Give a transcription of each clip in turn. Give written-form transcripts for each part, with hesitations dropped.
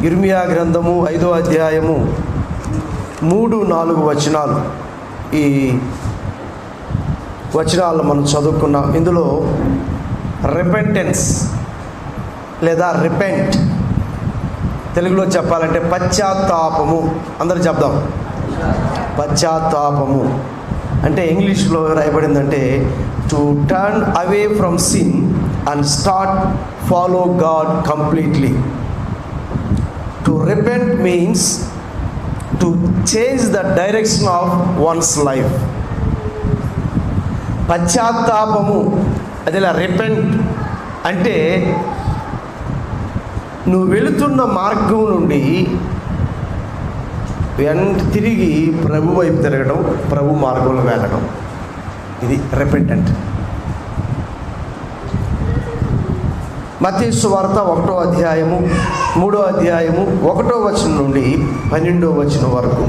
ఇర్మియా గ్రంథము 5వ అధ్యాయము 3-4 వచనాలు. ఈ వచనాలను మనం చదువుకున్నాం. ఇందులో రిపెంటెన్స్ లేదా రిపెంట్, తెలుగులో చెప్పాలంటే పశ్చాత్తాపము. అందరూ చెప్దాం, పశ్చాత్తాపము అంటే ఇంగ్లీష్లో రాయబడిందంటే to turn away from sin and start follow God completely. To repent means to change the direction of one's life. పశ్చాత్తాపము అదిలా రిపెంట్ అంటే నువ్వు వెళుతున్న మార్గం నుండి తిరిగి ప్రభు వైపు తిరగడం, ప్రభు మార్గంలో వెళ్ళడం, ఇది రిపెంటెంట్. మత్తయి సువార్త 1వ అధ్యాయము 3వ అధ్యాయము 1వ వచనం నుండి 12వ వచనం వరకు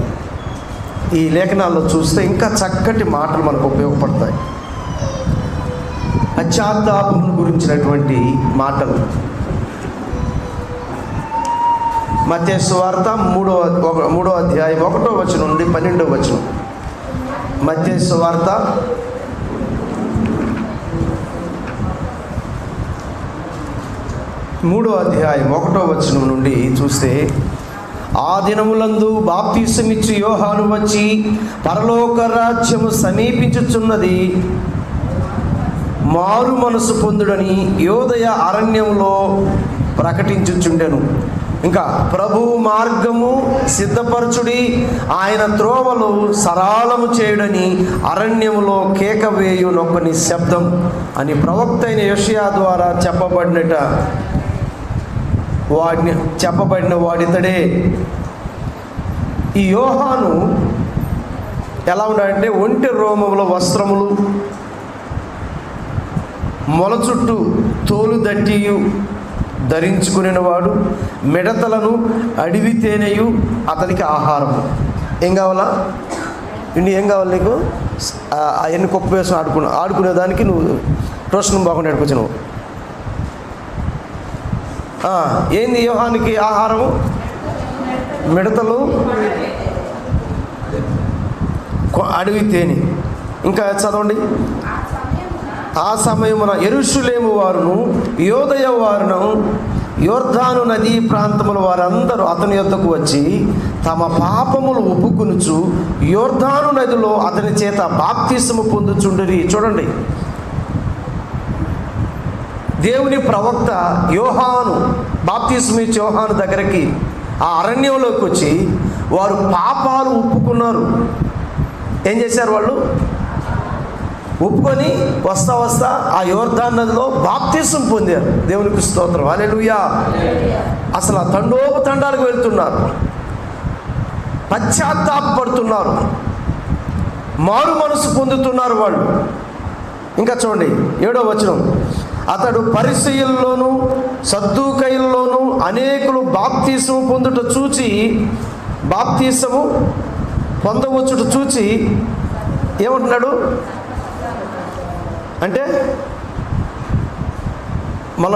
ఈ లేఖనాల్లో చూస్తే ఇంకా చక్కటి మాటలు మనకు ఉపయోగపడతాయి. పశ్చాత్తాపం గురించినటువంటి మాటలు. మత్తయి సువార్త 3వ అధ్యాయం 1వ వచనం నుండి 12వ వచనం. మత్తయి సువార్త 3వ అధ్యాయం 1వ వచనం నుండి చూస్తే, ఆ దినములందు బాప్తిసమిచ్చు యోహాను వచ్చి పరలోక రాజ్యము సమీపించుచున్నది, మారు మనసు పొందుడని యోదయ అరణ్యంలో ప్రకటించుచుండెను. ఇంకా ప్రభు మార్గము సిద్ధపరచుడి, ఆయన త్రోవలు సరళము చేయుడని అరణ్యములో కేక వేయునొక్కని శబ్దం అని ప్రవక్త అయిన యెషయా ద్వారా చెప్పబడిన వాడితడే. ఈ యోహాను ఎలా ఉన్నాడంటే ఒంటి రోమముల వస్త్రములు, మొల చుట్టూ తోలు దట్టియు ధరించుకునేవాడు, మిడతలను అడవి తేనెయు అతనికి ఆహారము. ఏం కావాలా? ఏం కావాలి నీకు? అవన్నీ కుప్ప వేసుకుని ఆడుకునేదానికి నువ్వు ట్యూషన్ బాగుండి ఆడుకోవచ్చు నువ్వు. ఏంది యోహానికి ఆహారము? మిడతలు, అడవి తేనె. ఇంకా చదవండి. ఆ సమయమున యెరూషలేము వారును యోదయ వారును యొర్దాను నదీ ప్రాంతముల వారందరూ అతని యొద్దకు వచ్చి తమ పాపములు ఒప్పుకొనుచు యొర్దాను నదిలో అతని చేత బాప్తిసము పొందుచుండిరి. చూడండి, దేవుని ప్రవక్త యోహాను, బాప్తిసము ఇచ్చే యోహాను దగ్గరికి ఆ అరణ్యంలోకి వచ్చి వారు పాపాలు ఒప్పుకున్నారు. ఏం చేశారు? వాళ్ళు ఒప్పుకొని వస్తా ఆ యోర్దాను నదిలో బాప్తిసం పొందారు. దేవునికి స్తోత్రం, హల్లెలూయా. అసలు ఆ తండోపతండాలకు వెళ్తున్నారు, పశ్చాత్తాపడుతున్నారు, మారు మనసు పొందుతున్నారు వాళ్ళు. ఇంకా చూడండి 7వ వచనం. అతడు పరిసయ్యుల్లోనూ సద్దూకయ్యుల్లోనూ అనేకులు బాప్తిసము పొందుట చూచి, బాప్తిసము పొందవచ్చుట చూచి ఏమంటున్నాడు అంటే, మన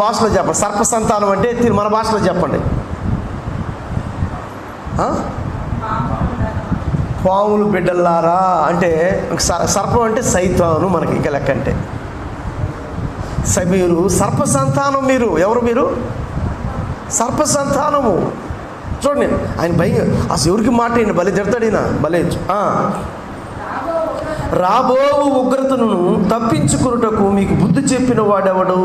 భాషలో చెప్పండి. సర్ప సంతానం అంటే మన భాషలో చెప్పండి. పాములు బిడ్డలారా అంటే, సర్పం అంటే సైతాను మనకి ఇంకా లెక్క. అంటే మీరు సర్ప సంతానం. మీరు ఎవరు? మీరు సర్ప సంతానము. చూడండి, ఆయన భయం అసలు ఎవరికి మాట అయిన భలే తిడతాడినా భలే. రాబోవు ఉగ్రతను తప్పించుకున్నటకు మీకు బుద్ధి చెప్పిన వాడెవడు?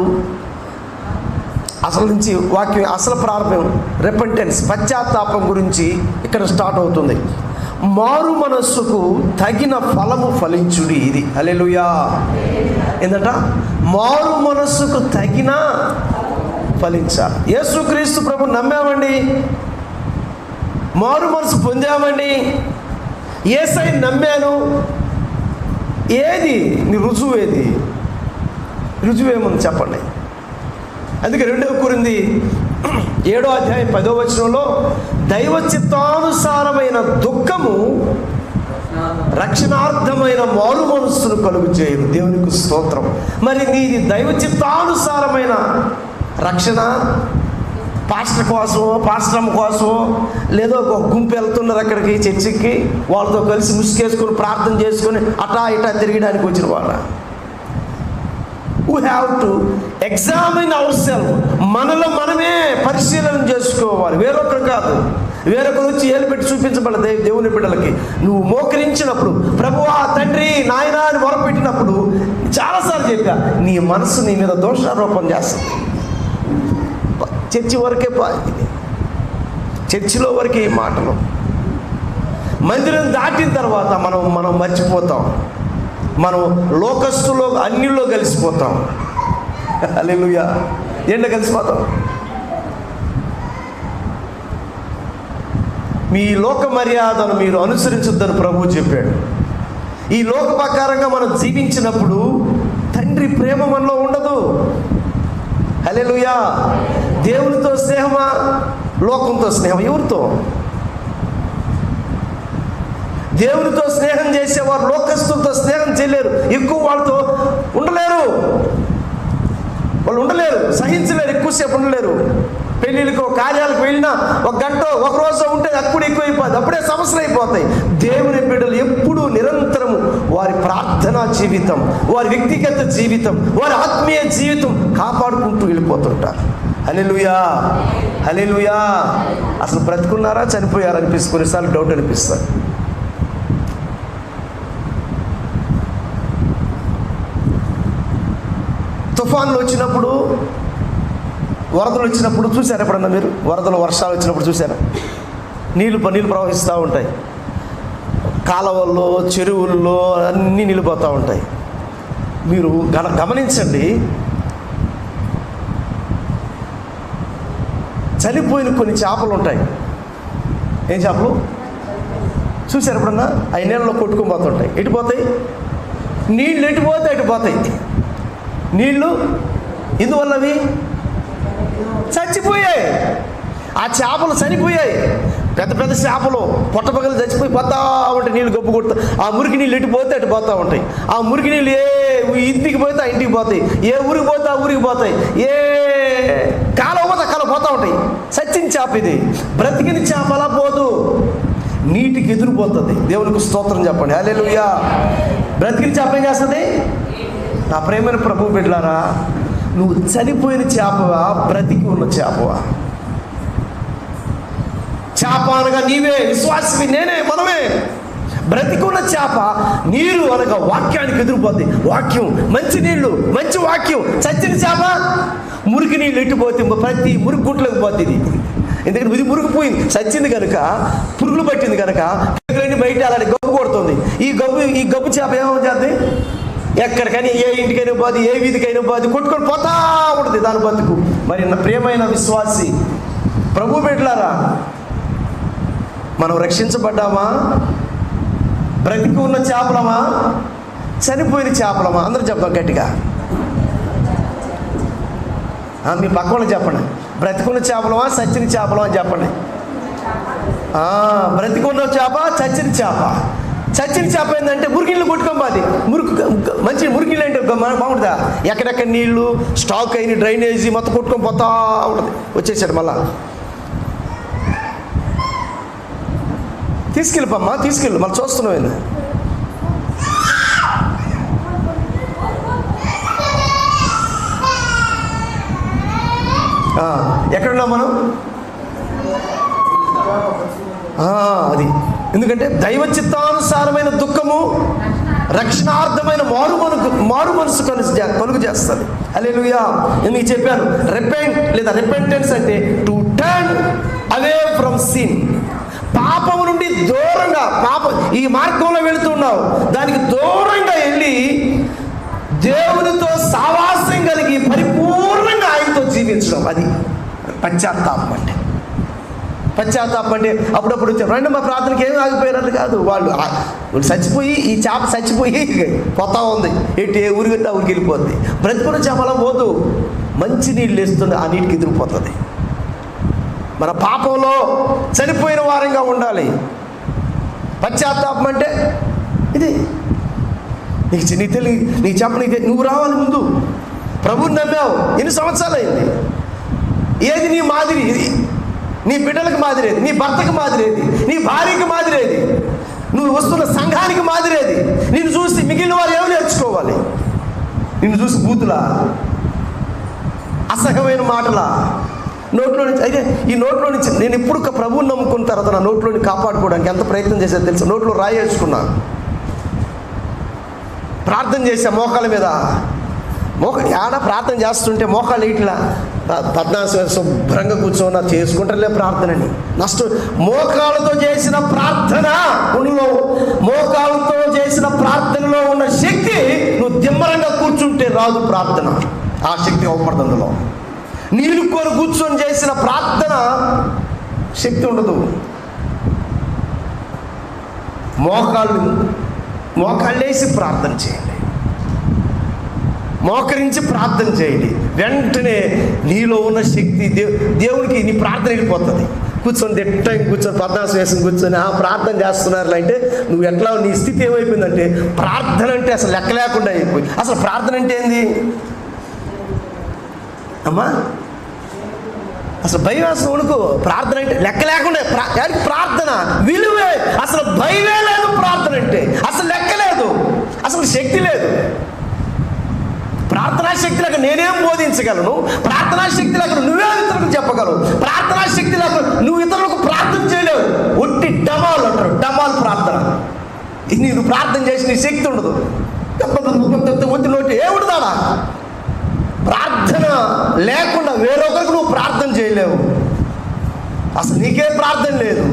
అసలు నుంచి వాక్యం అసలు ప్రారంభం రిపెంటెన్స్, పశ్చాత్తాపం గురించి ఇక్కడ స్టార్ట్ అవుతుంది. మారు మనస్సుకు తగిన ఫలము ఫలించుడి. ఇది హల్లెలూయా. ఏంటంట? మారు మనస్సుకు తగిన ఫలించాలి. యేసుక్రీస్తు ప్రభు నమ్మామండి, మారు మనసు పొందామండి, యేసయ్య నమ్మాను. ఏది నీ రుజువు? ఏది రుజువు? ఏముంది చెప్పండి. అందుకే 2వ కొరింథీ 7వ అధ్యాయం 10వ వచనంలో దైవ చిత్తానుసారమైన దుఃఖము రక్షణార్థమైన మారు మనస్సును కలుగు చేయరు. దేవునికి స్తోత్రం. మరి నీది దైవ చిత్తానుసారమైన రక్షణ పాస్టర్ కోసమో పాస్టరమ్మ కోసమో లేదో ఒక గుంపు వెళ్తున్నారు అక్కడికి చర్చికి, వాళ్ళతో కలిసి ముసుకేసుకొని ప్రార్థన చేసుకొని అటా ఇటా తిరగడానికి వచ్చిన వాళ్ళ. We have to examine ourselves. మనలో మనమే పరిశీలన చేసుకోవాలి, వేరొకరు కాదు. వేరొకరు వచ్చి ఏలు పెట్టి చూపించబడదు. దేవుని బిడ్డలకి నువ్వు మోకరించినప్పుడు, ప్రభువా తండ్రి నాయనా అని మొరపెట్టినప్పుడు, చాలాసార్లు చెప్పా, నీ మనసు నీ మీద దోషారోపణ చేస్తుంది. చర్చి వరకే చర్చిలో వరకే ఈ మాటలు. మందిరం దాటిన తర్వాత మనం మర్చిపోతాం, మనం లోకస్తులో అన్నిల్లో కలిసిపోతాం. హల్లెలూయా. ఏంటో కలిసిపోతాం. మీ లోక మర్యాదను మీరు అనుసరించొద్దని ప్రభువు చెప్పాడు. ఈ లోక ప్రకారంగా మనం జీవించినప్పుడు తండ్రి ప్రేమ మనలో ఉండదు. హల్లెలూయా. దేవునితో స్నేహమా, లోకంతో స్నేహం? ఎవరితో? దేవునితో స్నేహం చేసేవారు లోకస్తులతో స్నేహం చేయలేరు, ఎక్కువ వాళ్ళతో ఉండలేరు, వాళ్ళు ఉండలేరు, సహించలేరు, ఎక్కువసేపు ఉండలేరు. పెళ్ళిళ్ళకు కార్యాలకు వెళ్ళినా ఒక గంట ఒక రోజు ఉంటే అప్పుడు ఎక్కువైపోతుంది, అప్పుడే సమస్యలు అయిపోతాయి. దేవుని బిడ్డలు ఎప్పుడూ నిరంతరము వారి ప్రార్థనా జీవితం, వారి వ్యక్తిగత జీవితం, వారి ఆత్మీయ జీవితం కాపాడుకుంటూ వెళ్ళిపోతుంటారు. హల్లెలూయా, హల్లెలూయా. అసలు బ్రతుకున్నారా చనిపోయారా అనిపిస్తుంది, కొన్నిసార్లు డౌట్ అనిపిస్తుంది. తుఫాన్లు వచ్చినప్పుడు, వరదలు వచ్చినప్పుడు చూసారా ఎప్పుడన్నా మీరు? వరదలు వర్షాలు వచ్చినప్పుడు చూసారా? నీళ్ళు ప్రవహిస్తూ ఉంటాయి, కాలువల్లో చెరువుల్లో అన్నీ నిలిపోతూ ఉంటాయి. మీరు గమనించండి, చనిపోయిన కొన్ని చేపలు ఉంటాయి. ఏం చేపలు చూసారు ఎప్పుడన్నా? అవి నీళ్ళలో కొట్టుకొని పోతుంటాయి. ఎటు పోతాయి? నీళ్ళు ఎటు పోతే అటు పోతాయి. నీళ్ళు ఇందువల్ల అవి చచ్చిపోయాయి. ఆ చేపలు చనిపోయాయి. పెద్ద పెద్ద చేపలు పొట్టపగలు చచ్చిపోయి పోతా ఉంటాయి. నీళ్ళు గబ్బు కొడుతా, ఆ మురికి నీళ్ళు ఎటు పోతే అటు పోతూ ఉంటాయి. ఆ మురికి నీళ్ళు ఏ ఇంటికి పోతే ఆ ఇంటికి పోతాయి, ఏ ఊరికి పోతే ఆ ఊరికి పోతాయి, ఏ కాలం పోతే కాలం పోతూ ఉంటాయి. చచ్చిన చేప ఇది. బ్రతికిన చేప అలా పోదు, నీటికి ఎదురుపోతుంది. దేవునికి స్తోత్రం చెప్పండి. హల్లెలూయా. బ్రతికిన చేప ఏం చేస్తుంది? నా ప్రేమైన ప్రభు బిడ్డలారా, నువ్వు చనిపోయిన చేపవా, బ్రతికి ఉన్న చేపవా? చేప అనగా నీవే, విశ్వాసవి నేనే, మనమే. బ్రతికున్న చేప నీరు అనగా వాక్యానికి ఎదురుపోద్ది. వాక్యం, మంచి నీళ్లు, మంచి వాక్యం. చచ్చిన చేప మురికి నీళ్ళు ఎట్టిపోతే ప్రతి మురికి గుట్లోకి పోతుంది. ఎందుకంటే ఇది మురిగిపోయింది, చచ్చింది కనుక, పురుగులు పట్టింది కనుక బయట అలాంటి గబ్బు కొడుతుంది. ఈ గబ్బు చేప ఏమవుతుంది? ఎక్కడికైనా, ఏ ఇంటికైనా పోదు, ఏ వీధికైనా పోదు, కొట్టుకొని పోతా ఉంటుంది దాని బతుకు. మరి నా ప్రియమైన విశ్వాసి ప్రభు బిడ్డలారా, మనం రక్షించబడ్డామా? బ్రతికి ఉన్న చేపలమా, చనిపోయిన చేపలమా? అందరూ చెప్పాలి గట్టిగా. మీ పక్క వాళ్ళకి చెప్పండి, బ్రతికున్న చేపలమా, చచ్చిన చేపలమా అని చెప్పండి. బ్రతికున్న చేప, చచ్చిన చేప. చచ్చిన చేప ఏంటంటే మురికిళ్ళు కొట్టుకోబాది. మంచి మురికిళ్ళు అంటే బాగుంటుందా? ఎక్కడెక్కడ నీళ్లు స్టాక్ అయిన డ్రైనేజీ మొత్తం కొట్టుకొని పోతా ఉంటుంది. వచ్చేసాడు మళ్ళా, తీసుకెళ్ళిపమ్మా, తీసుకెళ్ళు, మళ్ళీ చూస్తున్నావు. ఎక్కడున్నాం మనం? అది ఎందుకంటే దైవ చిత్తానుసారమైన దుఃఖము రక్షణార్థమైన మారు మనసు కలుగు చేస్తుంది. హల్లెలూయా. నేను చెప్పాను, రిపెంట్ లేదా రిపెంటెన్స్ అంటే to turn away from sin. పాపము నుండి దూరంగా, ఈ మార్గంలో వెళుతున్నావు, దానికి దూరంగా వెళ్ళి దేవునితో సావాసం కలిగి పరిపూర్ణంగా ఆయనతో జీవించడం. అది పశ్చాత్తాపం అంటే. పశ్చాత్తాపం అంటే అప్పుడప్పుడు రండి మా ప్రార్థనకి ఏమి ఆగిపోయినట్టు కాదు. వాళ్ళు చచ్చిపోయి, ఈ చేప చచ్చిపోయి పోతా ఉంది, ఏ ఊరికి ఆ ఊరికి వెళ్ళిపోద్ది. బ్రతుకున్న చేప అలా పోదు, మంచి నీళ్ళు వేస్తుంది, ఆ నీటికి ఎదిరిపోతుంది. మన పాపంలో చనిపోయిన వారంగా ఉండాలి. పశ్చాత్తాపం అంటే ఇది. నీకు చెప్ప, నువ్వు రావాలి ముందు. ప్రభువుని నమ్మావు, ఎన్ని సంవత్సరాలు అయింది? ఏది నీ మాదిరి? నీ బిడ్డలకు మాదిరేది, నీ భర్తకు మాదిరేది, నీ భార్యకి మాదిరేది, నువ్వు వస్తున్న సంఘానికి మాదిరేది? నిన్ను చూసి మిగిలిన వారు ఏమి నేర్చుకోవాలి? నిన్ను చూసి బూతులా, అసహ్యమైన మాటలా, నోట్లో నుంచి? అయితే ఈ నోట్లో నుంచి నేను ఎప్పుడు ప్రభువుని నమ్ముకున్న తర్వాత నా నోట్లోని కాపాడుకోవడానికి ఎంత ప్రయత్నం చేసేది తెలుసు? నోట్లో రాయేసుకున్నా, ప్రార్థన చేసా మోకాళ్ళ మీద. ఏడా ప్రార్థన చేస్తుంటే మోకాళ్ళు ఇట్లా 14 శుభ్రంగా కూర్చోన్నా చేసుకుంటారులే ప్రార్థనని. మోకాళ్ళతో చేసిన ప్రార్థన మోకాళ్ళతో చేసిన ప్రార్థనలో ఉన్న శక్తి నువ్వు దిమ్మరంగా కూర్చుంటే రాదు ప్రార్థన. ఆ శక్తి అవపడుతుంది అందులో. నీళ్ళు కోరు కూర్చొని చేసిన ప్రార్థన శక్తి ఉండదు. మోకాళ్ళేసి ప్రార్థన చేయండి, మోకరించి ప్రార్థన చేయండి. వెంటనే నీలో ఉన్న శక్తి దేవునికి నీ ప్రార్థన వెళ్ళిపోతుంది. కూర్చొని దిట్టంగా కూర్చొని 14 వేసుకుని కూర్చొని ప్రార్థన చేస్తున్నారు అంటే నువ్వు ఎట్లా, నీ స్థితి ఏమైపోయిందంటే ప్రార్థన అంటే అసలు లెక్క లేకుండా అయిపోయింది. అసలు ప్రార్థన అంటే ఏంది అమ్మా? అసలు భయం వేస్తుంది వణుకు. ప్రార్థన అంటే లెక్క లేకుండా, ప్రార్థన విలువే అసలు భయమే లేదు. ప్రార్థన అంటే అసలు లెక్క లేదు, అసలు శక్తి లేదు. ప్రార్థనా శక్తి లేక నేనేం బోధించగలను? ప్రార్థనా శక్తి లేక నువ్వే ఇతరులకు చెప్పగలవు? ప్రార్థనా శక్తి లేక నువ్వు ఇతరులకు ప్రార్థన చేయలేవు. ఒట్టి డమాల్ అంటారు, డమాల్ ప్రార్థన. నీకు ప్రార్థన చేసి నీ శక్తి ఉండదు. ఒత్తి నోటి ఏముండదా? ప్రార్థన లేకుండా వేరొకరికి నువ్వు ప్రార్థన చేయలేవు. అసలు నీకే ప్రార్థన లేదు,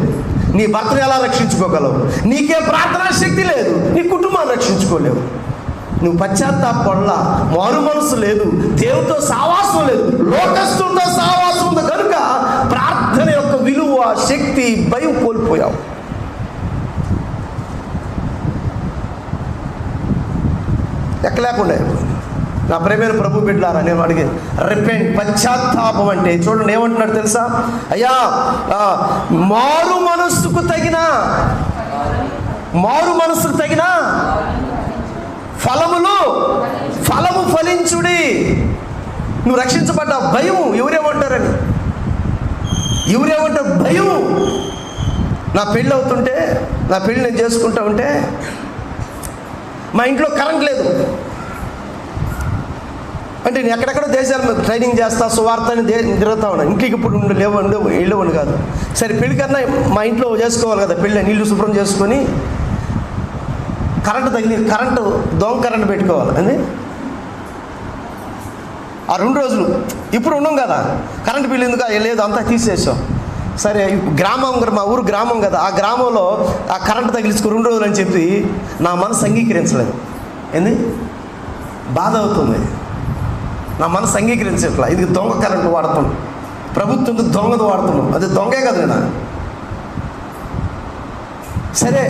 నీ భర్తను ఎలా రక్షించుకోగలవు? నీకే ప్రార్థనా శక్తి లేదు, నీ కుటుంబాన్ని రక్షించుకోలేవు. నువ్వు పశ్చాత్తాపడలా, మారు మనసు లేదు, దేవుడితో సావాసం లేదు, లోకస్తులతో సావాసం ఉంది కనుక ప్రార్థన యొక్క విలువ, శక్తి, భయం కోల్పోయావు. లెక్క లేకుండా నా ప్రేమైన ప్రభు బిడ్డలారా, నేను అడిగేది రిపెంట్, పశ్చాత్తాపం అంటే చూడండి ఏమంటున్నాడు తెలుసా? అయ్యా మారు మనస్సుకు తగిన ఫలము ఫలించుడి. నువ్వు రక్షించబడ్డ భయం ఎవరేమంటారని, భయం. నా పెళ్ళి అవుతుంటే, నా పెళ్ళి నేను చేసుకుంటా ఉంటే మా ఇంట్లో కరెంట్ లేదు అంటే నేను ఎక్కడెక్కడో దేశాలు ట్రైనింగ్ చేస్తా, సువార్తని తిరుగుతా ఉన్నాను. ఇంటికి ఇప్పుడు వెళ్ళేవాడిని కాదు. సరే పెళ్ళి కన్నా మా ఇంట్లో చేసుకోవాలి కదా పెళ్ళి, నీళ్లు శుభ్రం చేసుకొని కరెంటు దొంగ కరెంటు పెట్టుకోవాలి అని ఆ 2 రోజులు. ఇప్పుడు ఉన్నాం కదా, కరెంటు బిల్లు ఎందుకు లేదు, అంతా తీసేసాం. సరే గ్రామం, మా ఊరు గ్రామం కదా, ఆ గ్రామంలో ఆ కరెంటు తగిలించుకో 2 రోజులు అని చెప్పి నా మనసు అంగీకరించలేదు. ఏంది బాధ అవుతుంది, నా మనసు అంగీకరించట్లా. ఇది దొంగ కరెంటు వాడుతున్నాం, ప్రభుత్వం దొంగది వాడుతున్నాం, అది దొంగే కదా నేను. సరే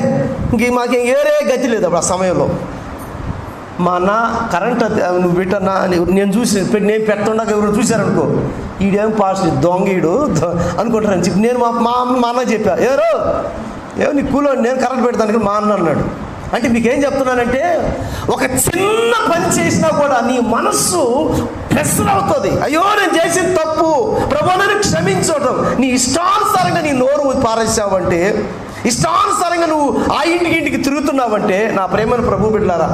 మాకేం ఏరే గతి లేదు అప్పుడు ఆ సమయంలో. మా అన్న కరెంట్ నువ్వు పెట్టన్నా, నేను చూసి నేను పెట్టకుండా ఎవరు చూశారనుకో, ఈడేం పాస్ట్ దొంగీడు అనుకుంటారని చెప్పి నేను మా అన్న చెప్పా, నీ కూలో నేను కరెంట్ పెడతాను మా అన్న అన్నాడు. అంటే మీకేం చెప్తున్నానంటే ఒక చిన్న పని చేసినా కూడా నీ మనస్సు ప్రెషర్ అవుతుంది. అయ్యో నేను చేసిన తప్పు, ప్రభువా నన్ను క్షమించడం. నీ ఇష్టానుసారంగా నీ నోరు పారేసావంటే, ఇష్టానుసారంగా నువ్వు ఆ ఇంటికి తిరుగుతున్నావంటే నా ప్రేమను ప్రభు బిడ్డలారా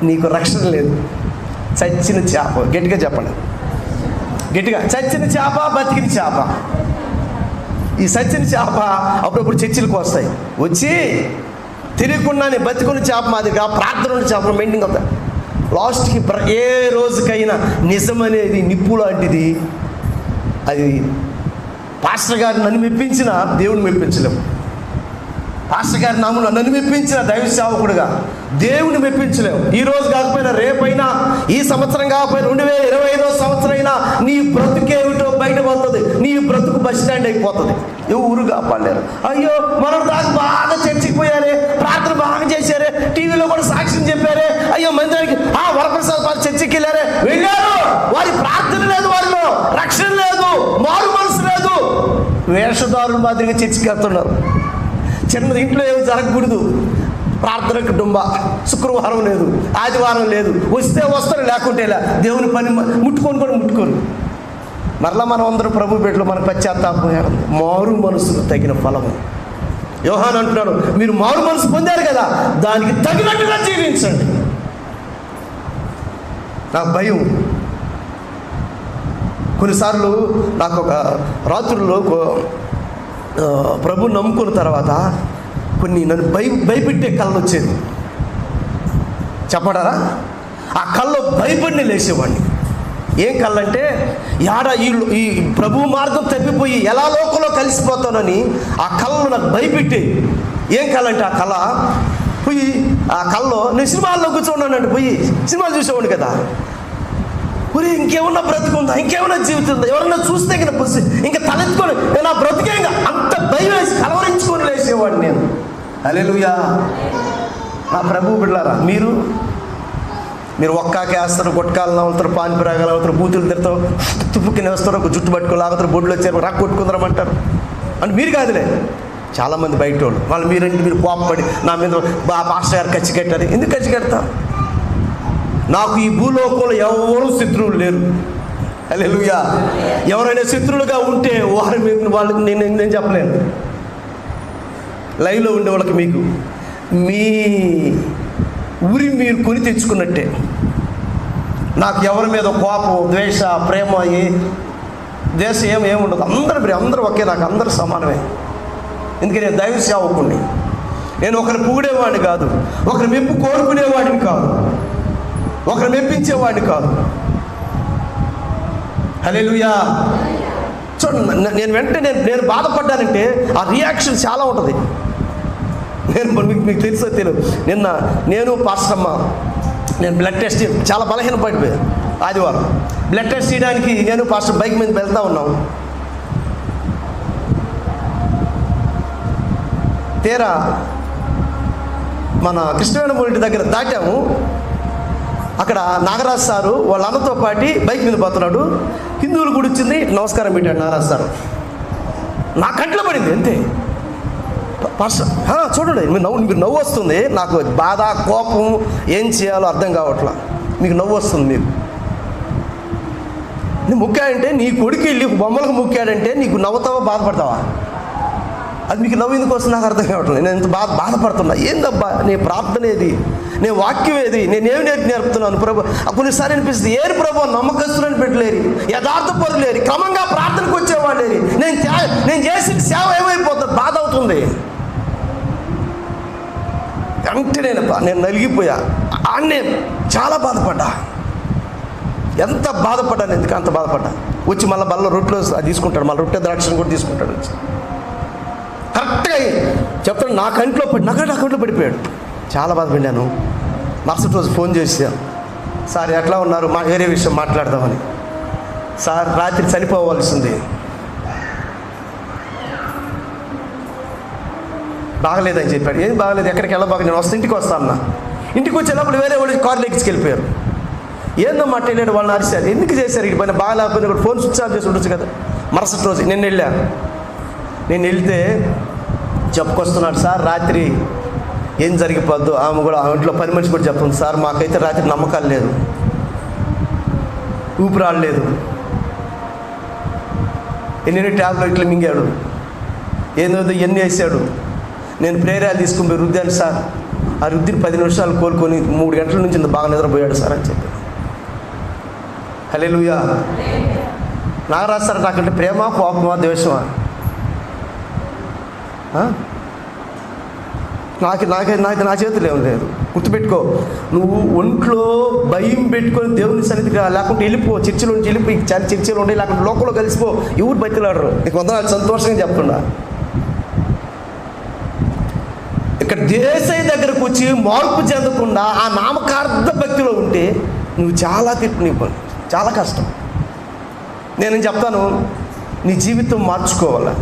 నీకు రక్షణ లేదు. చచ్చిన చేప, గట్టిగా చెప్పండి, గట్టిగా, చచ్చిన చేప, బతికిన చేప. ఈ చచ్చిన చేప అప్పుడప్పుడు చర్చిలకు వస్తాయి, వచ్చి తెలియకుండానే బతికున్న చేప మాదిరిగా ప్రార్థన ఉన్న చేపలు మెయింటైన్ అవుతాయి. లాస్ట్కి ఏ రోజుకైనా నిజమనేది నిప్పు లాంటిది. అది పాస్టర్ గారు నన్ను మెప్పించిన దేవుని మెప్పించలేము. పాస్టర్ గారి నామమున నన్ను మెప్పించిన దైవ సేవకుడుగా దేవుని మెప్పించలేము. ఈ రోజు కాకపోయినా రేపైనా, ఈ సంవత్సరం కాకపోయినా 2025వ సంవత్సరం అయినా నీ బ్రతుకేమిటో బయట పోతుంది. నీ బ్రతుకు బస్ స్టాండ్ అయిపోతుంది. ఎవరు కాపాడలేరు. అయ్యో మనం దాకా బాగా చర్చికి పోయారే, ప్రార్థన బాగా చేశారే, టీవీలో కూడా సాక్ష్యం చెప్పారే, అయ్యో మందిరానికి వరప్రసాద్ వారు చర్చికి వెళ్ళారు, వారి ప్రార్థన లేదు, వారిలో రక్షణ లేదు, మారు మనసు లేదు, వేషధారుల మాదిరిగా చర్చికి వెళ్తున్నారు. చిన్నది ఇంట్లో ఏమి జరగకూడదు, ప్రార్థనకు డుంబా, శుక్రవారం లేదు, ఆదివారం లేదు, వస్తే వస్తారు, లేకుంటే దేవుని పని ముట్టుకొని కూడా ముట్టుకోరు. మరలా మనం అందరూ ప్రభు బిడ్డలు, మన పశ్చాత్తాపం ఉంది. మారు మనసుకు తగిన ఫలము. యోహాను అంటున్నాడు, మీరు మారు మనసు పొందారు కదా, దానికి తగినట్టుగా జీవించండి. నాకు భయం. కొన్నిసార్లు నాకు ఒక రాత్రుల్లో ప్రభు నమ్ముకున్న తర్వాత కొన్ని నన్ను భయపెట్టే కళ్ళు వచ్చేది. చెప్పడారా? ఆ కళ్ళు భయపడిని లేచేవాడిని. ఏం కళ్ళంటే, ఈ ప్రభు మార్గం తప్పిపోయి ఎలా లోకంలో కలిసిపోతానని ఆ కళ్ళు నాకు భయపెట్టి. ఏం కళ్ళంటే, ఆ కళ పోయి ఆ కళ్ళలో నేను సినిమాల్లో కూర్చోన్నానండి, పోయి సినిమాలు చూసేవాడిని కదా. ఒరే, ఇంకేమన్నా బ్రతుకుందా, ఇంకేమన్నా జీవితం ఉందా, ఎవరన్నా చూస్తే ఇంకా తలెత్తుకొని నేను ఆ బ్రతికే అంత భయం వేసి కలవరించుకొని లేచేవాడిని నేను. హల్లెలూయా. నా ప్రభు బిడ్డలారా, మీరు ఒక్కాకే వేస్తారు, గుట్కాలు నవ్వుతారు, పాన్పిరాగాలు అవుతారు, బూతులు తిడతారు, తుప్పుకి వేస్తారు, ఒక జుట్టు పట్టుకుని లాగుతారు, బొడ్లు వచ్చారు, రాక్ కొట్టుకుందరమంటారు. అంటే మీరు కాదులే, చాలామంది బయట వాళ్ళు మీరు కోపపడి నా మీద పాస్టర్ గారు ఖర్చు కట్టారు. ఎందుకు ఖర్చు కడతారు? నాకు ఈ భూలోకంలో ఎవరు శత్రువులు లేరు. హల్లెలూయా. ఎవరైనా శత్రువులుగా ఉంటే వాళ్ళకి నేను చెప్పలేను. లైవ్లో ఉండే వాళ్ళకి మీకు మీ ఊరి మీరు కొని తెచ్చుకున్నట్టే. నాకు ఎవరి మీద కోపం, ద్వేష, ప్రేమ, దేశం ఏముండదు. అందరూ ఒకే, నాకు అందరూ సమానమే. ఎందుకని నేను దైవ సేవకుడిని. నేను ఒకరిని పొగిడేవాడిని కాదు, ఒకరి మెప్పు కోరుకునేవాడిని కాదు, ఒకరు మెప్పించేవాడిని కాదు. హల్లెలూయా. చూడండి, నేను వెంటనే నేను బాధపడ్డానంటే ఆ రియాక్షన్ చాలా ఉంటుంది. మీకు తెలుసో తెలియదు, నేను పాస్టమ్మ నేను బ్లడ్ టెస్ట్ చాలా బలహీన పడిపోయాను. ఆదివారం బ్లడ్ టెస్ట్ చేయడానికి నేను పాస్టర్ బైక్ మీద వెళ్తూ ఉన్నాం. తీరా మన కృష్ణవేణమూరి ఇంటి దగ్గర దాటాము. అక్కడ నాగరాజు సారు వాళ్ళ అన్నతో పాటు బైక్ మీద పోతున్నాడు. హిందువులు గుడి వచ్చింది, నమస్కారం పెట్టాడు నాగరాజు సారు. నా కంట్లో పడింది అంతే. చూడండి, మీకు నవ్వు వస్తుంది. నాకు బాధ, కోపం, ఏం చేయాలో అర్థం కావట్లా. మీకు నవ్వు వస్తుంది. నీకు ముక్కాడంటే, నీ కొడుకు వెళ్ళి బొమ్మలకు ముక్కాడంటే నీకు నవ్వుతావా, బాధపడతావా? అది మీకు నవ్వు ఎందుకు వస్తుంది నాకు అర్థం కావట్లేదు. నేను ఎంత బాధపడుతున్నా. ఏందబ్బా నీ ప్రార్థన ఏది, నీ వాక్యం ఏది, నేనేమి నేర్పుతున్నాను ప్రభు? కొన్నిసారి అనిపిస్తుంది, ఏరు ప్రభు నమ్మకస్తులని పెట్టలేరు, యథార్థపరులేరు, క్రమంగా ప్రార్థనకు వచ్చేవాళ్ళు లేరు. నేను చేసిన సేవ ఏమైపోతుంది, బాధ అవుతుంది. అంటే నేను నలిగిపోయా. ఆడనే చాలా బాధపడ్డా. ఎంత బాధపడ్డాను, ఎందుకు అంత బాధపడ్డా. వచ్చి మళ్ళీ రొట్టెలో తీసుకుంటాడు, మళ్ళీ రొట్టె ద్రాక్షను కూడా తీసుకుంటాడు. వచ్చి కరెక్ట్గా చెప్తాడు, నా కంట్లో పడిపోయాడు. చాలా బాధపడ్డాను. మరుసటి రోజు ఫోన్ చేశాను, సార్ ఎట్లా ఉన్నారు, వేరే విషయం మాట్లాడదామని. సార్ రాత్రి చనిపోవాల్సింది, బాగలేదని చెప్పాడు. ఏం బాగలేదు, ఎక్కడికి వెళ్ళబాక, నేను ఇంటికి వస్తాను అన్న. ఇంటికి వచ్చేటప్పుడు వేరే వాళ్ళు కారులో ఎక్కించుకెళ్ళిపోయారు. ఏందో మాట్లాడాడు, వాళ్ళని అరిశారు. ఎందుకు చేశారు, ఇటు పైన బాగాలేకపోయినా కూడా ఫోన్ స్విచ్ ఆఫ్ చేసి ఉండొచ్చు కదా. మరుసటి రోజు నేను వెళ్తే చెప్పుకొస్తున్నాడు, సార్ రాత్రి ఏం జరిగిపోద్దు. ఆమె ఇంట్లో పని మనిషి కూడా చెప్తుంది, సార్ మాకైతే రాత్రి నమ్మకాలు లేదు, ఊపిరాడలేదు, ఎన్ని ట్యాబ్లెట్లు మింగాడు, ఏదో ఎన్ని వేసాడు. నేను ప్రేరాలు తీసుకుని పోయి రుద్దాను సార్. ఆ రుద్దిని 10 నిమిషాలు కోలుకొని 3 గంటల నుంచి బాగా నిద్రపోయాడు సార్ అని చెప్పి. హల్లెలూయా. నాగరాజు సార్ నాకంటే ప్రేమ, కోపమా, ద్వేషమా? నాకు నా చేతులు ఏం లేదు. గుర్తుపెట్టుకో, నువ్వు ఒంట్లో భయం పెట్టుకొని దేవుని సన్నిధికి లేకుంటే వెళ్ళిపో, చర్చిలో నుంచి వెళ్ళిపోయి చర్చిలో ఉండి, లేకుంటే లోకంలో కలిసిపో. ఎవరు బతిలాడరు. నీకు వందనాలు, సంతోషంగా చెప్తున్నా. ఇక్కడ దేశయ్య దగ్గరకు వచ్చి మార్పు చెందకుండా ఆ నామకార్థ భక్తిలో ఉంటే నువ్వు చాలా చాలా కష్టం. నేను చెప్తాను, నీ జీవితం మార్చుకోవాలా,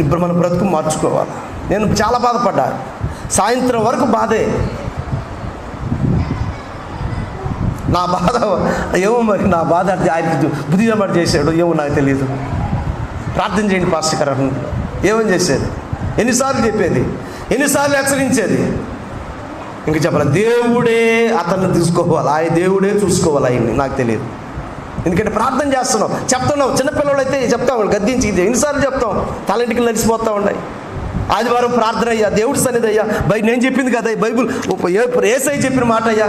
ఇప్పుడు మన బ్రతుకు మార్చుకోవాలి. నేను చాలా బాధపడ్డా, సాయంత్రం వరకు బాధే. నా బాధ ఏమో మరి, నా బాధ ఆయనకి బుద్ధిజమాట చేశాడు ఏమో నాకు తెలియదు. ప్రార్థన చేయండి పాస్టర్ గారు ఏమని చేసేది, ఎన్నిసార్లు చెప్పేది, ఎన్నిసార్లు హెచ్చరించేది. ఇంకా చెప్పాలి, దేవుడే అతన్ని తీసుకోవాలి, దేవుడే చూసుకోవాలి ఆయన్ని. నాకు తెలియదు, ఎందుకంటే ప్రార్థన చేస్తున్నాం, చెప్తున్నాం. చిన్నపిల్లలు అయితే చెప్తాం, వాళ్ళు గద్దించి ఇది ఎన్నిసార్లు చెప్తాం, తలంటికి నడిచిపోతూ ఉన్నాయి. ఆదివారం ప్రార్థన అయ్యా, దేవుడి సన్నిధి అయ్యా, నేను చెప్పింది కదా బైబుల్, ఏసై చెప్పిన మాట అయ్యా,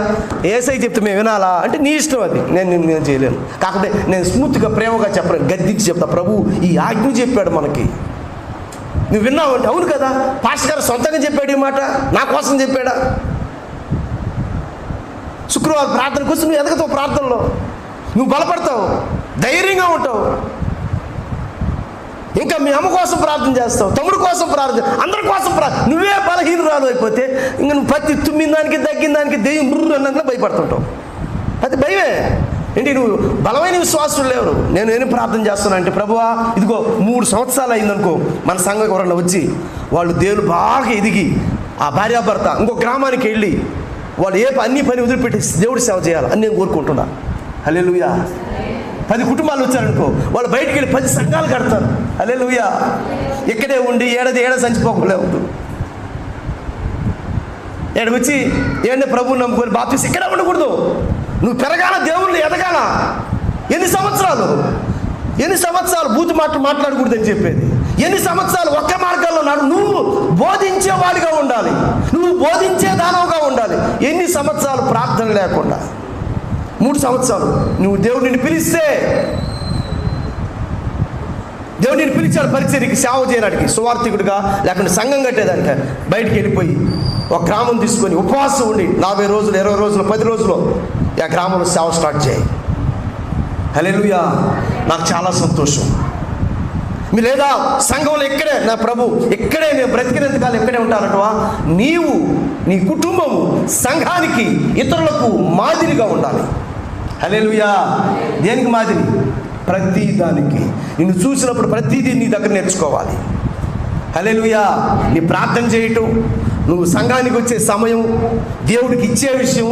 ఏసై చెప్తే మేము వినాలా అంటే నీ ఇష్టం, అది నేను చేయలేను. కాకపోతే నేను స్మూత్గా ప్రేమగా చెప్పను, గద్దించి చెప్తా. ప్రభు ఈ ఆజ్ఞ చెప్పాడు మనకి, నువ్వు విన్నావు అంటే అవును కదా, పాస్టర్ గారు సొంతంగా చెప్పాడు ఈ మాట, నా కోసం చెప్పాడా? శుక్రవారం ప్రార్థనకు వస్తే నువ్వు ఎదగతావు, ప్రార్థనలో నువ్వు బలపడతావు, ధైర్యంగా ఉంటావు. ఇంకా మీ అమ్మ కోసం ప్రార్థన చేస్తావు, తమ్ముడు కోసం ప్రార్థన, అందరి కోసం ప్రార్థన. నువ్వే బలహీనరాలు అయిపోతే ఇంకా నువ్వు ప్రతి తుమ్మిన దానికి తగ్గిన దానికి దెయ్యం బుర్రు అన్నట్లు భయపడుతుంటావు. అది భయమే. ఏంటి నువ్వు బలమైన విశ్వాసులు లేవు. నేను ప్రార్థన చేస్తున్నా అంటే, ప్రభువా ఇదిగో 3 సంవత్సరాలు అయిందనుకో, మన సంఘం ఎవరన్నా వచ్చి వాళ్ళు దేవుడు బాగా ఎదిగి ఆ భార్యాభర్త ఇంకో గ్రామానికి వెళ్ళి వాళ్ళు అన్ని పని వదిలిపెట్టి దేవుడి సేవ చేయాలి అని నేను కోరుకుంటున్నా. హల్లెలూయా. 10 కుటుంబాలు వచ్చారనుకో, వాళ్ళు బయటికి వెళ్ళి 10 సంఘాలు కడతారు. హల్లెలూయా. ఇక్కడే ఉండి ఏడ సంచిపోకలేదు. వచ్చి ఏంటంటే ప్రభువు నమ్ముకొని బాప్తీసం ఇక్కడే ఉండకూడదు. నువ్వు పెరగాల, దేవుళ్ళు ఎదగాల. ఎన్ని సంవత్సరాలు బూతు మాట్లాడకూడదు అని చెప్పేది. ఎన్ని సంవత్సరాలు ఒక్క మార్గంలో నువ్వు బోధించేవాడిగా ఉండాలి, నువ్వు బోధించే దానవుగా ఉండాలి. ఎన్ని సంవత్సరాలు ప్రార్థన లేకుండా? 3 సంవత్సరాలు. నువ్వు దేవుడిని పిలిస్తే, దేవుడిని పిలిచాడు పరిచర్యకి, సేవ చేయడానికి, సువార్థికుడిగా లేకుంటే సంఘం కట్టేదానికి. బయటికి వెళ్ళిపోయి ఒక గ్రామం తీసుకొని ఉపవాసం ఉండి 40 రోజులు 20 రోజులు 10 రోజులు ఆ గ్రామంలో సేవ స్టార్ట్ చేయి. హల్లెలూయా. నాకు చాలా సంతోషం. మీ లేదా సంఘంలో ఇక్కడే నా ప్రభు ఇక్కడే నేను బ్రతికినంతకాలం ఇక్కడే ఉంటానటవా, నీవు నీ కుటుంబము సంఘానికి ఇతరులకు మాదిరిగా ఉండాలి. హల్లెలూయా. దేనికి మాదిరి? ప్రతి దానికి. నిన్ను చూసినప్పుడు ప్రతిదీ నీ దగ్గర నేర్చుకోవాలి. హల్లెలూయా. నీ ప్రార్థన చేయటం, నువ్వు సంఘానికి వచ్చే సమయం, దేవుడికి ఇచ్చే విషయం,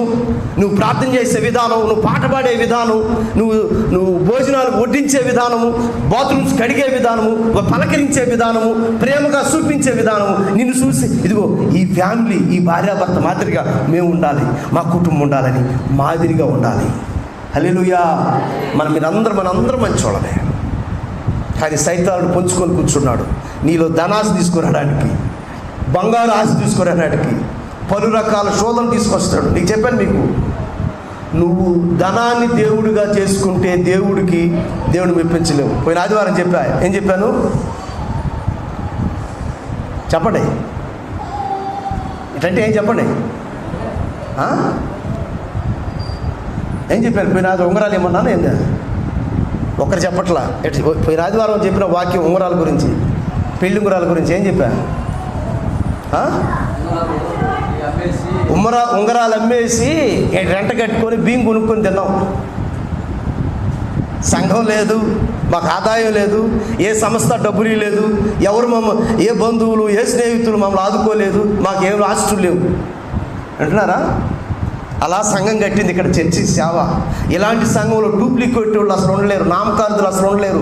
నువ్వు ప్రార్థన చేసే విధానం, నువ్వు పాట పాడే విధానం, నువ్వు భోజనాలు వడ్డించే విధానము, బాత్రూమ్స్ కడిగే విధానము, పలకరించే విధానము, ప్రేమగా చూపించే విధానము, నిన్ను చూసి ఇదిగో ఈ ఫ్యామిలీ, ఈ భార్యాభర్త మాదిరిగా మేము ఉండాలి, మా కుటుంబం ఉండాలని మాదిరిగా ఉండాలి. హల్లెలూయా. మనందరం మంచోళ్ళమే. కానీ సైతానుడు పొంచుకొని కూర్చున్నాడు నీలో ధనాశ తీసుకురావడానికి, బంగారు ఆశ తీసుకురావడానికి, పలు రకాల శోధన తీసుకొస్తాడు. నీకు చెప్పాను, మీకు నువ్వు ధనాన్ని దేవుడిగా చేసుకుంటే దేవుడిని మెప్పించలేవు. పోయిన ఆదివారం ఏం చెప్పాను చెప్పండి. ఇటంటే ఏం చెప్పండి, ఏం చెప్పాను? పోయిన ఆదివారం ఉంగరాలు ఏమన్నాను, ఏందా ఒక్కరు చెప్పట్లా. పోయిన ఆదివారం చెప్పిన వాక్యం ఉంగరాల గురించి, పెళ్లి ఉంగరాల గురించి ఏం చెప్పా? ఉంగరాలు అమ్మేసి రెంట కట్టుకొని బియ్యం కొనుక్కొని తిన్నాం. సంఘం లేదు, మాకు ఆదాయం లేదు, ఏ సంస్థ డబ్బులు లేదు, ఏ బంధువులు ఏ స్నేహితులు మమ్మల్ని ఆదుకోలేదు, మాకేం ఆస్తులు లేవు అంటున్నారా? అలా సంఘం కట్టింది ఇక్కడ చర్చి సేవ. ఇలాంటి సంఘంలో డూప్లికేట్ వాళ్ళు అసలు ఉండలేరు, నామకార్థులు అసలు ఉండలేరు.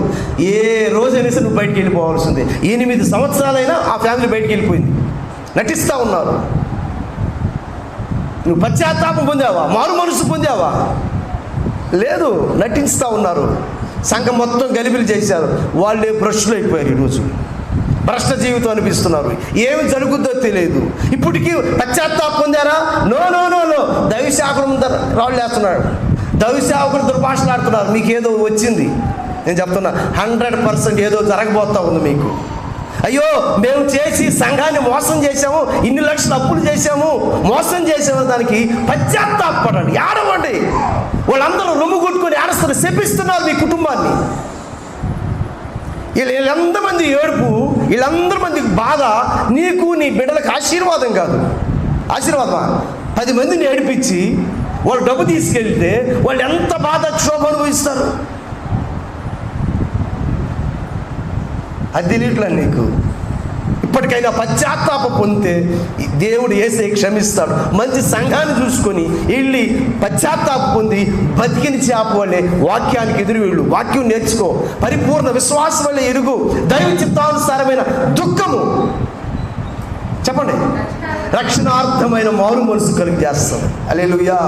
ఏ రోజైనా సరే నువ్వు బయటికి వెళ్ళిపోవాల్సిందే. 8 సంవత్సరాలైనా ఆ ఫ్యామిలీ బయటికి వెళ్ళిపోయింది, నటిస్తూ ఉన్నారు. నువ్వు పశ్చాత్తాపం పొందావా? మారు మనసు పొందావా? లేదు, నటిస్తూ ఉన్నారు. సంఘం మొత్తం గలిబిలి చేశారు. వాళ్ళే భ్రష్టులు అయిపోయారు. ఈరోజు భ్రష్ట జీవితం అనిపిస్తున్నారు. ఏమి జరుగుద్దో తెలియదు. ఇప్పటికీ పశ్చాత్తాపం పొందారా? నో. దైవసేవకుడు రాళ్ళు వేస్తున్నాడు, దైవసేవకుడు దుర్భాషలాడుతున్నారు. మీకు ఏదో వచ్చింది. నేను చెప్తున్నా, 100% ఏదో జరగబోతా ఉంది మీకు. అయ్యో మేము చేసి సంఘాన్ని మోసం చేసాము, ఇన్ని లక్షలు అప్పులు చేసాము, మోసం చేసాము, దానికి పశ్చాత్తాపడండి, ఏడవండి. వాళ్ళందరూ రొమ్ము కొట్టుకొని ఏడుస్తున్నారు, శపిస్తున్నారు మీ కుటుంబాన్ని. వీళ్ళంతమంది ఏడుపు, వీళ్ళందరి మంది బాధ నీకు నీ బిడ్డలకు ఆశీర్వాదం కాదు. ఆశీర్వాదమా? 10 మందిని ఏడిపించి వాళ్ళు డబ్బు తీసుకెళ్తే వాళ్ళు ఎంత బాధ క్షోభ అనుభవిస్తారు. అది తెలియట్లేదు నీకు. ఇప్పటికైనా పశ్చాత్తాప పొందితే దేవుడు యేసయ్య క్షమిస్తాడు. మంచి సంఘాన్ని చూసుకొని వెళ్ళి పశ్చాత్తాప పొంది బతికిన చేప వల్లే వాక్యానికి ఎదురు వెళ్ళు, వాక్యం నేర్చుకో, పరిపూర్ణ విశ్వాసం వల్ల ఎరుగు, దైవ చిత్తానుసారమైన దుఃఖము చెప్పండి రక్షణార్థమైన మారు మనసు కలిగి చేస్తాడు. హల్లెలూయా.